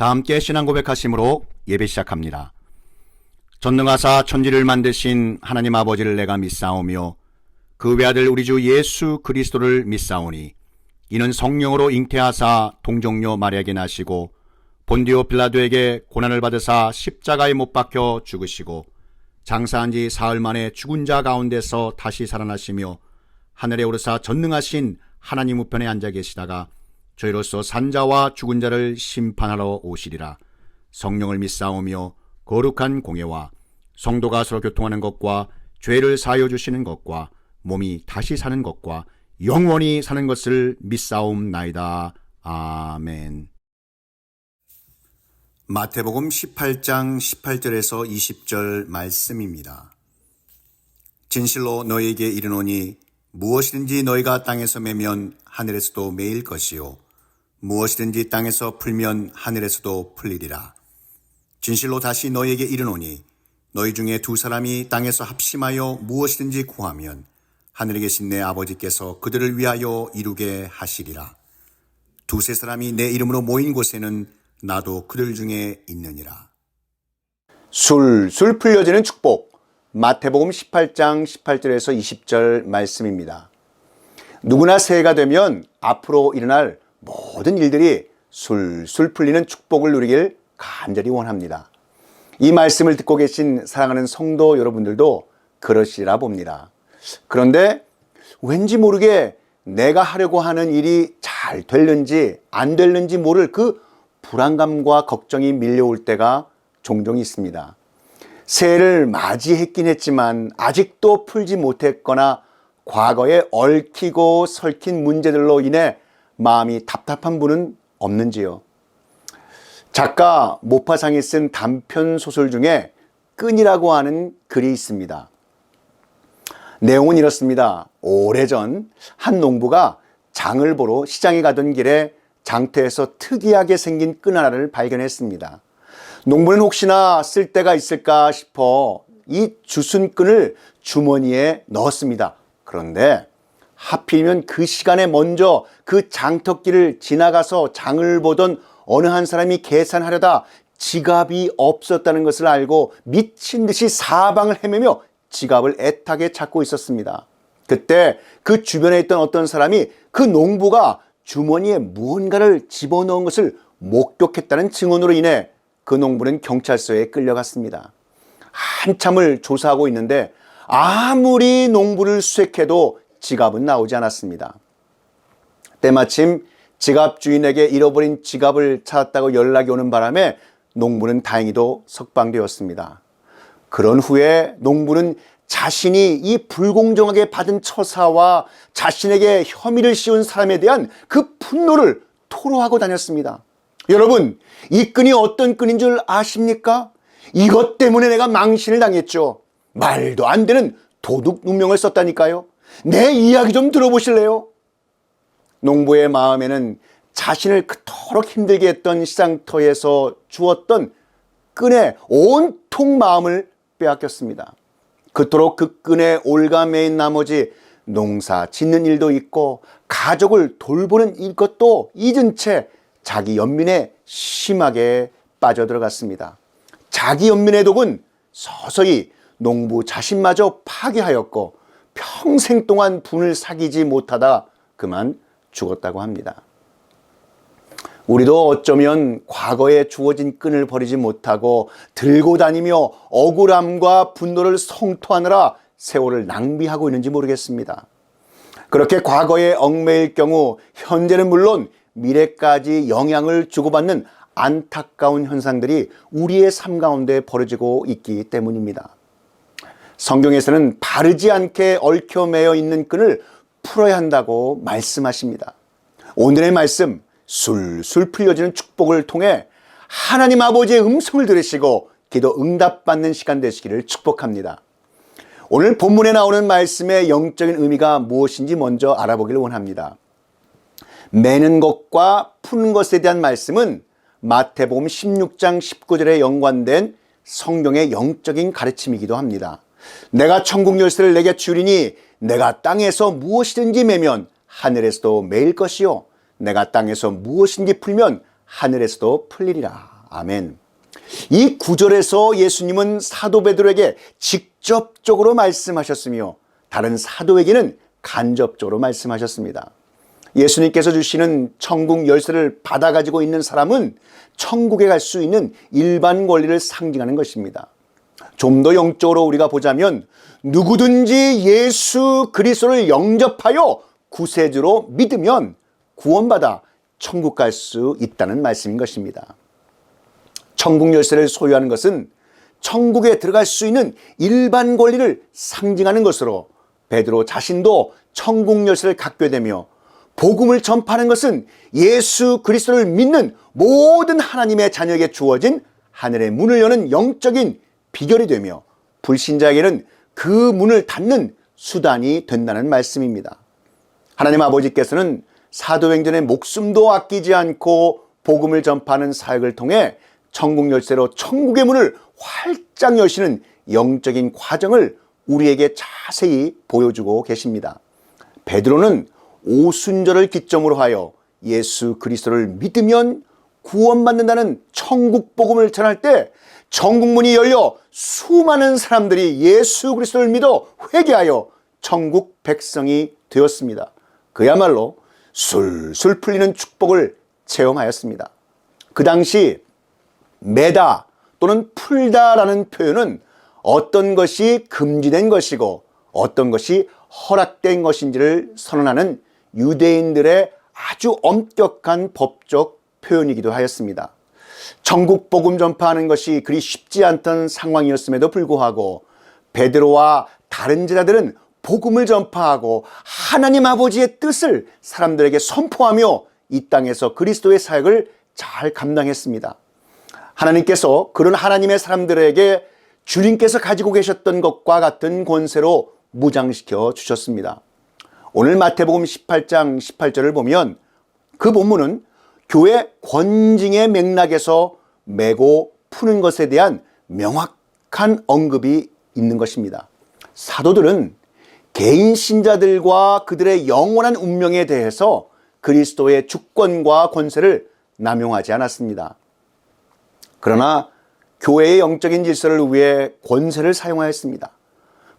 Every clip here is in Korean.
다 함께 신앙 고백하심으로 예배 시작합니다. 전능하사 천지를 만드신 하나님 아버지를 내가 믿사오며 그 외아들 우리 주 예수 그리스도를 믿사오니 이는 성령으로 잉태하사 동정녀 마리아에게 나시고 본디오 빌라도에게 고난을 받으사 십자가에 못 박혀 죽으시고 장사한 지 사흘 만에 죽은 자 가운데서 다시 살아나시며 하늘에 오르사 전능하신 하나님 우편에 앉아 계시다가 저희로서 산자와 죽은 자를 심판하러 오시리라. 성령을 믿사오며 거룩한 공예와 성도가 서로 교통하는 것과 죄를 사하여 주시는 것과 몸이 다시 사는 것과 영원히 사는 것을 믿사옵나이다. 아멘. 마태복음 18장 18절에서 20절 말씀입니다. 진실로 너희에게 이르노니 무엇이든지 너희가 땅에서 매면 하늘에서도 매일 것이요 무엇이든지 땅에서 풀면 하늘에서도 풀리리라. 진실로 다시 너희에게 이르노니 너희 중에 두 사람이 땅에서 합심하여 무엇이든지 구하면 하늘에 계신 내 아버지께서 그들을 위하여 이루게 하시리라. 두세 사람이 내 이름으로 모인 곳에는 나도 그들 중에 있느니라. 술술 풀려지는 축복, 마태복음 18장 18절에서 20절 말씀입니다. 누구나 새해가 되면 앞으로 일어날 모든 일들이 술술 풀리는 축복을 누리길 간절히 원합니다. 이 말씀을 듣고 계신 사랑하는 성도 여러분들도 그러시리라 봅니다. 그런데 왠지 모르게 내가 하려고 하는 일이 잘 될는지 안 될는지 모를 그 불안감과 걱정이 밀려올 때가 종종 있습니다. 새해를 맞이했긴 했지만 아직도 풀지 못했거나 과거에 얽히고 설킨 문제들로 인해 마음이 답답한 분은 없는지요? 작가 모파상이 쓴 단편 소설 중에 끈이라고 하는 글이 있습니다. 내용은 이렇습니다. 오래전 한 농부가 장을 보러 시장에 가던 길에 장터에서 특이하게 생긴 끈 하나를 발견했습니다. 농부는 혹시나 쓸 데가 있을까 싶어 이 주순 끈을 주머니에 넣었습니다. 그런데 하필이면 그 시간에 먼저 그 장터길을 지나가서 장을 보던 어느 한 사람이 계산하려다 지갑이 없었다는 것을 알고 미친 듯이 사방을 헤매며 지갑을 애타게 찾고 있었습니다. 그때 그 주변에 있던 어떤 사람이 그 농부가 주머니에 무언가를 집어넣은 것을 목격했다는 증언으로 인해 그 농부는 경찰서에 끌려갔습니다. 한참을 조사하고 있는데 아무리 농부를 수색해도 지갑은 나오지 않았습니다. 때마침 지갑 주인에게 잃어버린 지갑을 찾았다고 연락이 오는 바람에 농부는 다행히도 석방되었습니다. 그런 후에 농부는 자신이 이 불공정하게 받은 처사와 자신에게 혐의를 씌운 사람에 대한 그 분노를 토로하고 다녔습니다. 여러분, 이 끈이 어떤 끈인 줄 아십니까? 이것 때문에 내가 망신을 당했죠. 말도 안 되는 도둑 누명을 썼다니까요. 내 이야기 좀 들어보실래요? 농부의 마음에는 자신을 그토록 힘들게 했던 시장터에서 주었던 끈에 온통 마음을 빼앗겼습니다. 그토록 그 끈에 올가매인 나머지 농사 짓는 일도 있고 가족을 돌보는 것도 잊은 채 자기 연민에 심하게 빠져들어갔습니다. 자기 연민의 독은 서서히 농부 자신마저 파괴하였고 평생 동안 분을 사귀지 못하다 그만 죽었다고 합니다. 우리도 어쩌면 과거에 주어진 끈을 버리지 못하고 들고 다니며 억울함과 분노를 성토하느라 세월을 낭비하고 있는지 모르겠습니다. 그렇게 과거에 얽매일 경우 현재는 물론 미래까지 영향을 주고받는 안타까운 현상들이 우리의 삶 가운데 벌어지고 있기 때문입니다. 성경에서는 바르지 않게 얽혀매여 있는 끈을 풀어야 한다고 말씀하십니다. 오늘의 말씀, 술술 풀려지는 축복을 통해 하나님 아버지의 음성을 들으시고 기도 응답받는 시간 되시기를 축복합니다. 오늘 본문에 나오는 말씀의 영적인 의미가 무엇인지 먼저 알아보기를 원합니다. 매는 것과 푸는 것에 대한 말씀은 마태복음 16장 19절에 연관된 성경의 영적인 가르침이기도 합니다. 내가 천국 열쇠를 내게 주리니 내가 땅에서 무엇이든지 매면 하늘에서도 매일 것이요 내가 땅에서 무엇인지 풀면 하늘에서도 풀리리라. 아멘. 이 구절에서 예수님은 사도 베드로에게 직접적으로 말씀하셨으며 다른 사도에게는 간접적으로 말씀하셨습니다. 예수님께서 주시는 천국 열쇠를 받아 가지고 있는 사람은 천국에 갈 수 있는 일반 권리를 상징하는 것입니다. 좀 더 영적으로 우리가 보자면 누구든지 예수 그리스도를 영접하여 구세주로 믿으면 구원받아 천국 갈 수 있다는 말씀인 것입니다. 천국 열쇠를 소유하는 것은 천국에 들어갈 수 있는 일반 권리를 상징하는 것으로 베드로 자신도 천국 열쇠를 갖게 되며 복음을 전파하는 것은 예수 그리스도를 믿는 모든 하나님의 자녀에게 주어진 하늘의 문을 여는 영적인 비결이 되며 불신자에게는 그 문을 닫는 수단이 된다는 말씀입니다. 하나님 아버지께서는 사도행전의 목숨도 아끼지 않고 복음을 전파하는 사역을 통해 천국 열쇠로 천국의 문을 활짝 여시는 영적인 과정을 우리에게 자세히 보여주고 계십니다. 베드로는 오순절을 기점으로 하여 예수 그리스도를 믿으면 구원받는다는 천국 복음을 전할 때 천국문이 열려 수많은 사람들이 예수 그리스도를 믿어 회개하여 천국 백성이 되었습니다. 그야말로 술술 풀리는 축복을 체험하였습니다. 그 당시 매다 또는 풀다라는 표현은 어떤 것이 금지된 것이고 어떤 것이 허락된 것인지를 선언하는 유대인들의 아주 엄격한 법적 표현이기도 하였습니다. 천국 복음 전파하는 것이 그리 쉽지 않던 상황이었음에도 불구하고 베드로와 다른 제자들은 복음을 전파하고 하나님 아버지의 뜻을 사람들에게 선포하며 이 땅에서 그리스도의 사역을 잘 감당했습니다. 하나님께서 그런 하나님의 사람들에게 주님께서 가지고 계셨던 것과 같은 권세로 무장시켜 주셨습니다. 오늘 마태복음 18장 18절을 보면 그 본문은 교회 권징의 맥락에서 메고 푸는 것에 대한 명확한 언급이 있는 것입니다. 사도들은 개인 신자들과 그들의 영원한 운명에 대해서 그리스도의 주권과 권세를 남용하지 않았습니다. 그러나 교회의 영적인 질서를 위해 권세를 사용하였습니다.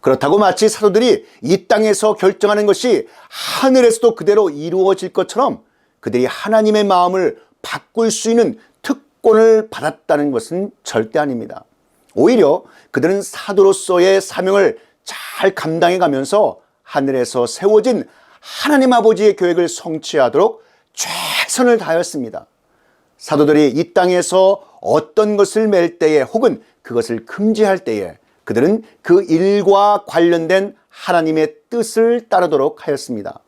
그렇다고 마치 사도들이 이 땅에서 결정하는 것이 하늘에서도 그대로 이루어질 것처럼 그들이 하나님의 마음을 바꿀 수 있는 특권을 받았다는 것은 절대 아닙니다. 오히려 그들은 사도로서의 사명을 잘 감당해 가면서 하늘에서 세워진 하나님 아버지의 계획을 성취하도록 최선을 다하였습니다. 사도들이 이 땅에서 어떤 것을 맬 때에 혹은 그것을 금지할 때에 그들은 그 일과 관련된 하나님의 뜻을 따르도록 하였습니다.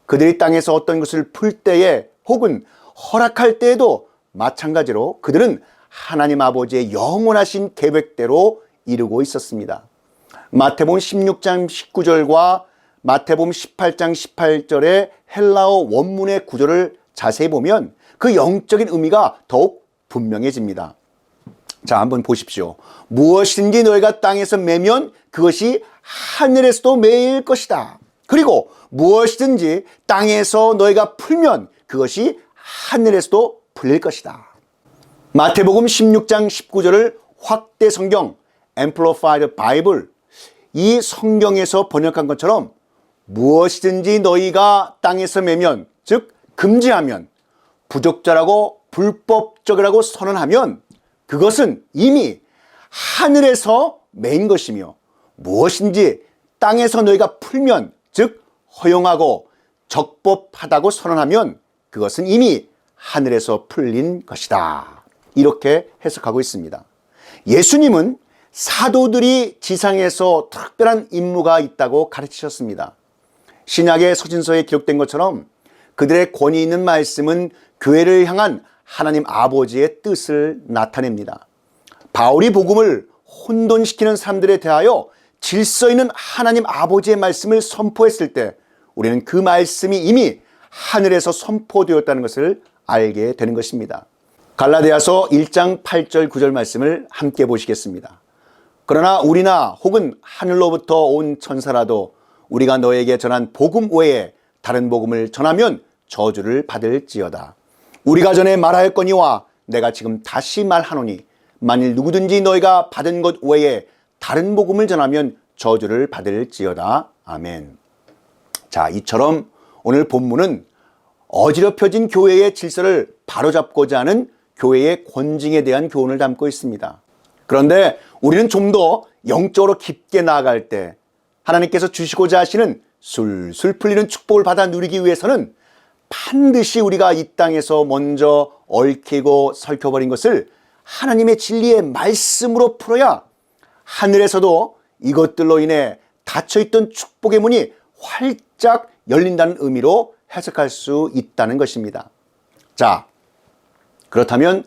그들이 땅에서 어떤 것을 풀 때에 혹은 허락할 때에도 마찬가지로 그들은 하나님 아버지의 영원하신 계획대로 이루고 있었습니다. 마태복음 16장 19절과 마태복음 18장 18절의 헬라어 원문의 구조를 자세히 보면 그 영적인 의미가 더욱 분명해집니다. 자, 한번 보십시오. 무엇이든지 너희가 땅에서 매면 그것이 하늘에서도 매일 것이다. 그리고 무엇이든지 땅에서 너희가 풀면 그것이 하늘에서도 풀릴 것이다. 마태복음 16장 19절을 확대 성경 Amplified Bible 이 성경에서 번역한 것처럼 무엇이든지 너희가 땅에서 매면 즉 금지하면 부적절하고 불법적이라고 선언하면 그것은 이미 하늘에서 매인 것이며 무엇인지 땅에서 너희가 풀면 즉 허용하고 적법하다고 선언하면 그것은 이미 하늘에서 풀린 것이다. 이렇게 해석하고 있습니다. 예수님은 사도들이 지상에서 특별한 임무가 있다고 가르치셨습니다. 신약의 서신서에 기록된 것처럼 그들의 권위 있는 말씀은 교회를 향한 하나님 아버지의 뜻을 나타냅니다. 바울이 복음을 혼돈시키는 사람들에 대하여 질서 있는 하나님 아버지의 말씀을 선포했을 때 우리는 그 말씀이 이미 하늘에서 선포되었다는 것을 알게 되는 것입니다. 갈라디아서 1장 8절 9절 말씀을 함께 보시겠습니다. 그러나 우리나 혹은 하늘로부터 온 천사라도 우리가 너에게 전한 복음 외에 다른 복음을 전하면 저주를 받을지어다. 우리가 전에 말하였거니와 내가 지금 다시 말하노니 만일 누구든지 너희가 받은 것 외에 다른 복음을 전하면 저주를 받을지어다. 아멘. 자, 이처럼 오늘 본문은 어지럽혀진 교회의 질서를 바로잡고자 하는 교회의 권징에 대한 교훈을 담고 있습니다. 그런데 우리는 좀 더 영적으로 깊게 나아갈 때 하나님께서 주시고자 하시는 술술 풀리는 축복을 받아 누리기 위해서는 반드시 우리가 이 땅에서 먼저 얽히고 설켜버린 것을 하나님의 진리의 말씀으로 풀어야 하늘에서도 이것들로 인해 닫혀있던 축복의 문이 활짝 열린다는 의미로 해석할 수 있다는 것입니다. 자, 그렇다면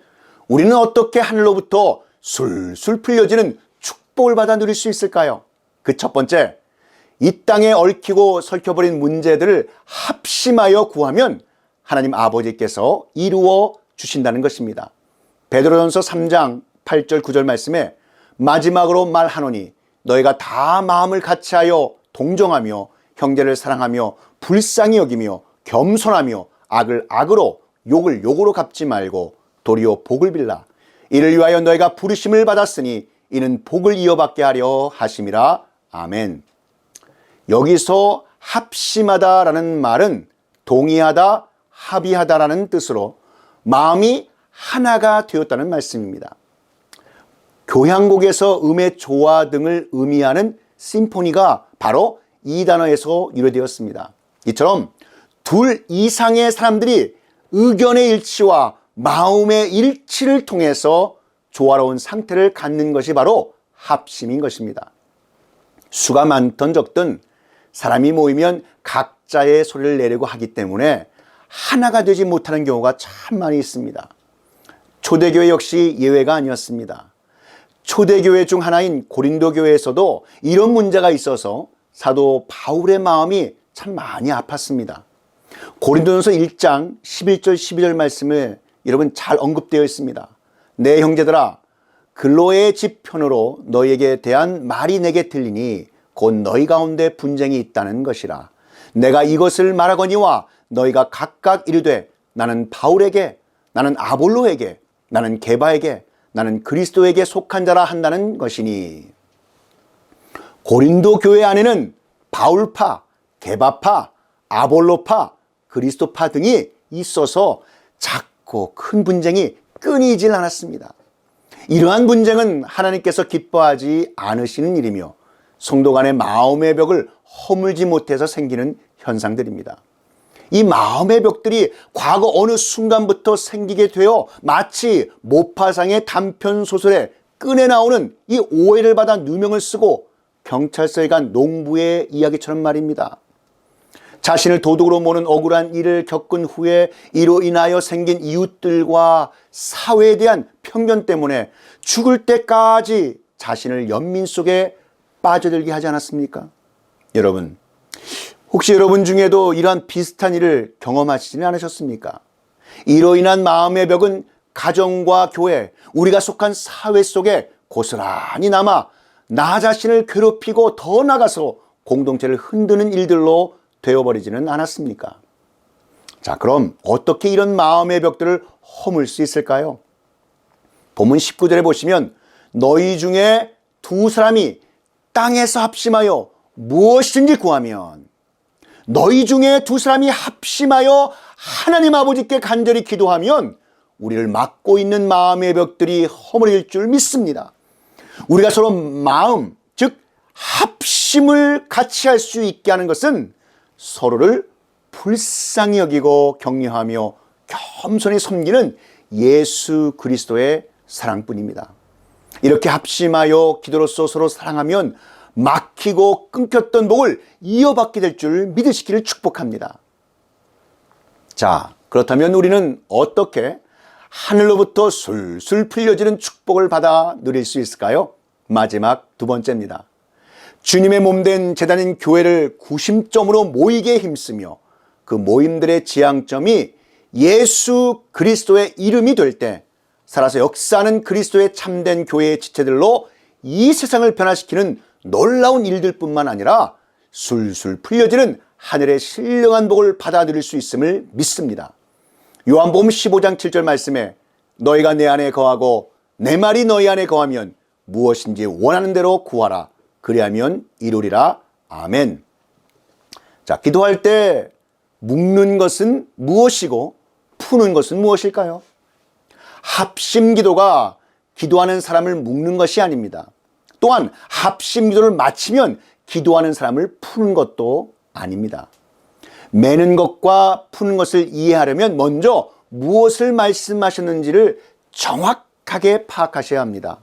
우리는 어떻게 하늘로부터 술술 풀려지는 축복을 받아 누릴 수 있을까요? 그 첫 번째, 이 땅에 얽히고 설켜버린 문제들을 합심하여 구하면 하나님 아버지께서 이루어 주신다는 것입니다. 베드로전서 3장 8절 9절 말씀에 마지막으로 말하노니 너희가 다 마음을 같이하여 동정하며 형제를 사랑하며 불쌍히 여기며 겸손하며 악을 악으로 욕을 욕으로 갚지 말고 도리어 복을 빌라. 이를 위하여 너희가 부르심을 받았으니 이는 복을 이어받게 하려 하심이라. 아멘. 여기서 합심하다라는 말은 동의하다, 합의하다라는 뜻으로 마음이 하나가 되었다는 말씀입니다. 교향곡에서 음의 조화 등을 의미하는 심포니가 바로 이 단어에서 유래되었습니다. 이처럼 둘 이상의 사람들이 의견의 일치와 마음의 일치를 통해서 조화로운 상태를 갖는 것이 바로 합심인 것입니다. 수가 많든 적든 사람이 모이면 각자의 소리를 내려고 하기 때문에 하나가 되지 못하는 경우가 참 많이 있습니다. 초대교회 역시 예외가 아니었습니다. 초대교회 중 하나인 고린도 교회에서도 이런 문제가 있어서 사도 바울의 마음이 참 많이 아팠습니다. 고린도전서 1장 11절 12절 말씀에 여러분 잘 언급되어 있습니다. 내 형제들아 글로의 집편으로 너희에게 대한 말이 내게 들리니 곧 너희 가운데 분쟁이 있다는 것이라. 내가 이것을 말하거니와 너희가 각각 이르되 나는 바울에게, 나는 아볼로에게, 나는 게바에게, 나는 그리스도에게 속한 자라 한다는 것이니. 고린도 교회 안에는 바울파, 게바파, 아볼로파, 그리스도파 등이 있어서 작고 큰 분쟁이 끊이질 않았습니다. 이러한 분쟁은 하나님께서 기뻐하지 않으시는 일이며 성도 간의 마음의 벽을 허물지 못해서 생기는 현상들입니다. 이 마음의 벽들이 과거 어느 순간부터 생기게 되어 마치 모파상의 단편 소설에 끈에 나오는 이 오해를 받아 누명을 쓰고 경찰서에 간 농부의 이야기처럼 말입니다. 자신을 도둑으로 모는 억울한 일을 겪은 후에 이로 인하여 생긴 이웃들과 사회에 대한 편견 때문에 죽을 때까지 자신을 연민 속에 빠져들게 하지 않았습니까? 여러분, 혹시 여러분 중에도 이러한 비슷한 일을 경험하시지는 않으셨습니까? 이로 인한 마음의 벽은 가정과 교회, 우리가 속한 사회 속에 고스란히 남아 나 자신을 괴롭히고 더 나아가서 공동체를 흔드는 일들로 되어버리지는 않았습니까? 자, 그럼 어떻게 이런 마음의 벽들을 허물 수 있을까요? 본문 19절에 보시면 너희 중에 두 사람이 땅에서 합심하여 무엇이든지 구하면, 너희 중에 두 사람이 합심하여 하나님 아버지께 간절히 기도하면 우리를 막고 있는 마음의 벽들이 허물릴 줄 믿습니다. 우리가 서로 마음, 즉 합심을 같이 할 수 있게 하는 것은 서로를 불쌍히 여기고 격려하며 겸손히 섬기는 예수 그리스도의 사랑뿐입니다. 이렇게 합심하여 기도로서 서로 사랑하면 막히고 끊겼던 복을 이어받게 될 줄 믿으시기를 축복합니다. 자, 그렇다면 우리는 어떻게 하늘로부터 술술 풀려지는 축복을 받아 누릴 수 있을까요? 마지막 두 번째입니다. 주님의 몸된 제단인 교회를 구심점으로 모이게 힘쓰며 그 모임들의 지향점이 예수 그리스도의 이름이 될 때 살아서 역사하는 그리스도의 참된 교회의 지체들로 이 세상을 변화시키는 놀라운 일들뿐만 아니라 술술 풀려지는 하늘의 신령한 복을 받아들일 수 있음을 믿습니다. 요한복음 15장 7절 말씀에 너희가 내 안에 거하고 내 말이 너희 안에 거하면 무엇인지 원하는 대로 구하라. 그리하면 이루리라. 아멘. 자, 기도할 때 묻는 것은 무엇이고 푸는 것은 무엇일까요? 합심 기도가 기도하는 사람을 묶는 것이 아닙니다. 또한 합심 기도를 마치면 기도하는 사람을 푸는 것도 아닙니다. 매는 것과 푸는 것을 이해하려면 먼저 무엇을 말씀하셨는지를 정확하게 파악하셔야 합니다.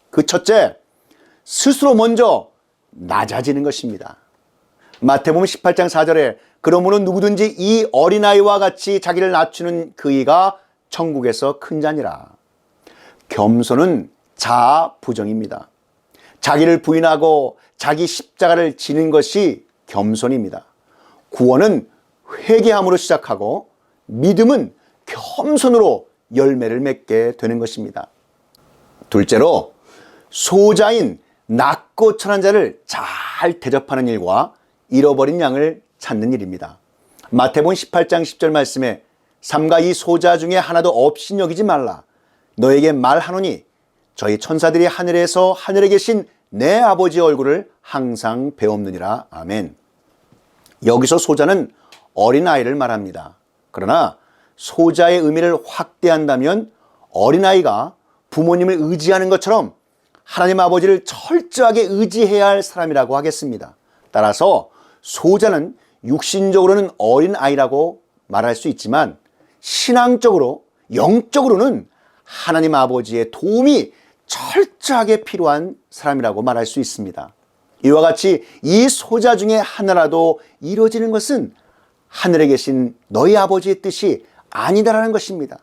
그 첫째, 스스로 먼저 낮아지는 것입니다. 마태복음 18장 4절에 그러므로 누구든지 이 어린아이와 같이 자기를 낮추는 그이가 천국에서 큰 자니라. 겸손은 자아 부정입니다. 자기를 부인하고 자기 십자가를 지는 것이 겸손입니다. 구원은 회개함으로 시작하고 믿음은 겸손으로 열매를 맺게 되는 것입니다. 둘째로 소자인 낮고 천한 자를 잘 대접하는 일과 잃어버린 양을 찾는 일입니다. 마태복음 18장 10절 말씀에 삼가 이 소자 중에 하나도 없이 여기지 말라. 너에게 말하노니 저희 천사들이 하늘에서 하늘에 계신 내 아버지의 얼굴을 항상 배옵느니라. 아멘. 여기서 소자는 어린아이를 말합니다. 그러나 소자의 의미를 확대한다면 어린아이가 부모님을 의지하는 것처럼 하나님 아버지를 철저하게 의지해야 할 사람이라고 하겠습니다. 따라서 소자는 육신적으로는 어린아이라고 말할 수 있지만 신앙적으로, 영적으로는 하나님 아버지의 도움이 철저하게 필요한 사람이라고 말할 수 있습니다. 이와 같이 이 소자 중에 하나라도 이루어지는 것은 하늘에 계신 너희 아버지의 뜻이 아니다라는 것입니다.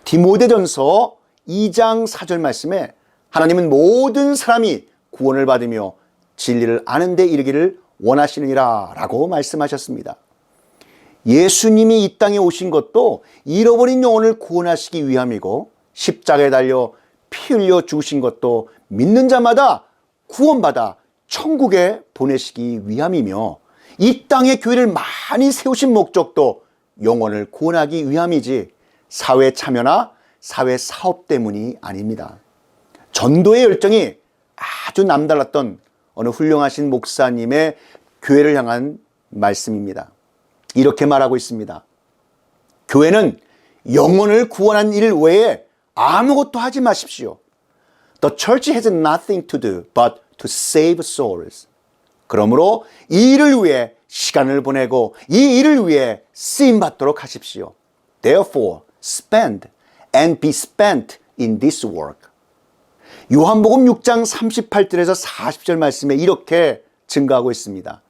디모데전서 2장 4절 말씀에 하나님은 모든 사람이 구원을 받으며 진리를 아는 데 이르기를 원하시느니라 라고 말씀하셨습니다. 예수님이 이 땅에 오신 것도 잃어버린 영혼을 구원하시기 위함이고 십자가에 달려 피 흘려 죽으신 것도 믿는 자마다 구원받아 천국에 보내시기 위함이며 이 땅에 교회를 많이 세우신 목적도 영혼을 구원하기 위함이지 사회 참여나 사회 사업 때문이 아닙니다. 전도의 열정이 아주 남달랐던 어느 훌륭하신 목사님의 교회를 향한 말씀입니다. 이렇게 말하고 있습니다. 교회는 영혼을 구원하는 일 외에 아무것도 하지 마십시오. The church has nothing to do but to save souls. 그러므로 이 일을 위해 시간을 보내고 이 일을 위해 쓰임받도록 하십시오. Therefore, spend and be spent in this work. 요한복음 6장 38절에서 40절 말씀에 이렇게 증거하고 있습니다.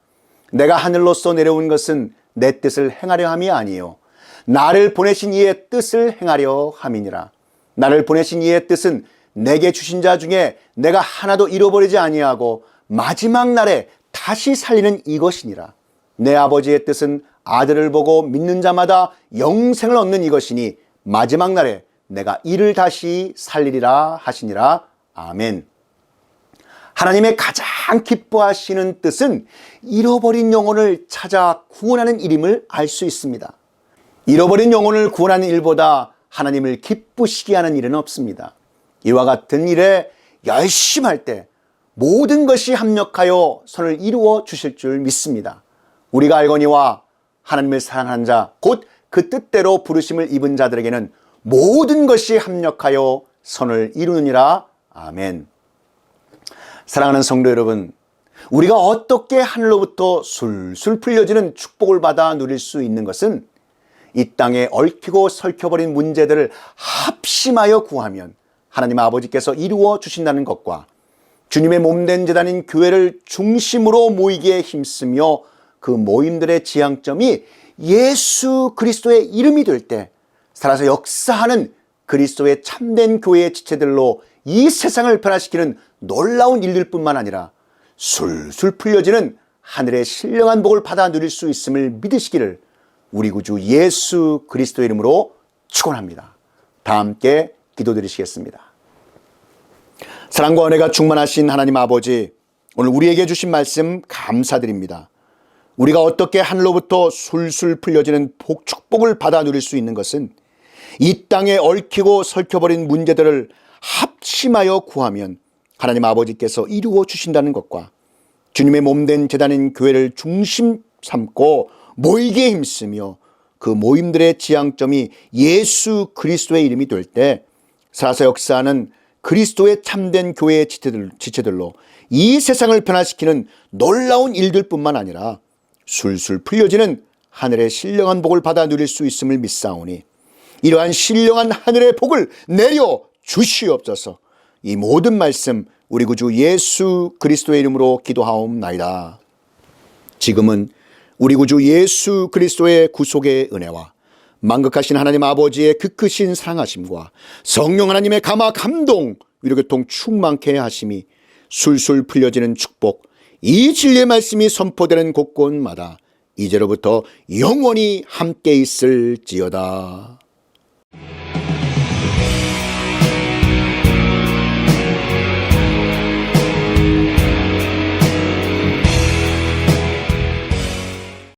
내가 하늘로서 내려온 것은 내 뜻을 행하려 함이 아니요 나를 보내신 이의 뜻을 행하려 함이니라. 나를 보내신 이의 뜻은 내게 주신 자 중에 내가 하나도 잃어버리지 아니하고 마지막 날에 다시 살리는 이것이니라. 내 아버지의 뜻은 아들을 보고 믿는 자마다 영생을 얻는 이것이니 마지막 날에 내가 이를 다시 살리리라 하시니라. 아멘. 하나님의 가장 기뻐하시는 뜻은 잃어버린 영혼을 찾아 구원하는 일임을 알 수 있습니다. 잃어버린 영혼을 구원하는 일보다 하나님을 기쁘시게 하는 일은 없습니다. 이와 같은 일에 열심히 할 때 모든 것이 합력하여 선을 이루어 주실 줄 믿습니다. 우리가 알거니와 하나님을 사랑하는 자, 곧 그 뜻대로 부르심을 입은 자들에게는 모든 것이 합력하여 선을 이루느니라. 아멘. 사랑하는 성도 여러분, 우리가 어떻게 하늘로부터 술술 풀려지는 축복을 받아 누릴 수 있는 것은 이 땅에 얽히고 설켜버린 문제들을 합심하여 구하면 하나님 아버지께서 이루어 주신다는 것과 주님의 몸된 제단인 교회를 중심으로 모이기에 힘쓰며 그 모임들의 지향점이 예수 그리스도의 이름이 될 때 살아서 역사하는 그리스도의 참된 교회의 지체들로 이 세상을 변화시키는 놀라운 일들 뿐만 아니라 술술 풀려지는 하늘의 신령한 복을 받아 누릴 수 있음을 믿으시기를 우리 구주 예수 그리스도 이름으로 축원합니다. 다 함께 기도드리시겠습니다. 사랑과 은혜가 충만하신 하나님 아버지, 오늘 우리에게 주신 말씀 감사드립니다. 우리가 어떻게 하늘로부터 술술 풀려지는 축복을 받아 누릴 수 있는 것은 이 땅에 얽히고 설켜버린 문제들을 합심하여 구하면 하나님 아버지께서 이루어 주신다는 것과 주님의 몸된 제단인 교회를 중심 삼고 모이게 힘쓰며 그 모임들의 지향점이 예수 그리스도의 이름이 될 때 살아서 역사하는 그리스도의 참된 교회의 지체들로 이 세상을 변화시키는 놀라운 일들뿐만 아니라 술술 풀려지는 하늘의 신령한 복을 받아 누릴 수 있음을 믿사오니 이러한 신령한 하늘의 복을 내려 주시옵소서. 이 모든 말씀 우리 구주 예수 그리스도의 이름으로 기도하옵나이다. 지금은 우리 구주 예수 그리스도의 구속의 은혜와 만극하신 하나님 아버지의 그 크신 사랑하심과 성령 하나님의 감화 감동 위로교통 충만케 하심이 술술 풀려지는 축복, 이 진리의 말씀이 선포되는 곳곳마다 이제로부터 영원히 함께 있을지어다.